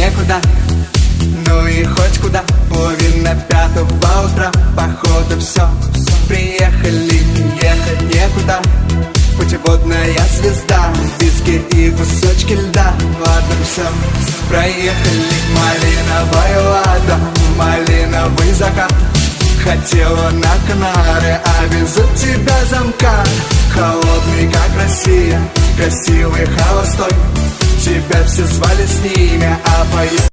некуда, ну и хоть куда. Половина пятого утра, походу все. Приехали, ехать некуда. Путеводная звезда, виски и кусочки льда. Ладно, все, проехали. Малиновое лато, малиновый закат. Хотела на Канары, а везут тебя замка. Холодный, как Россия, красивый, холостой. Тебя все звали с ними, а поют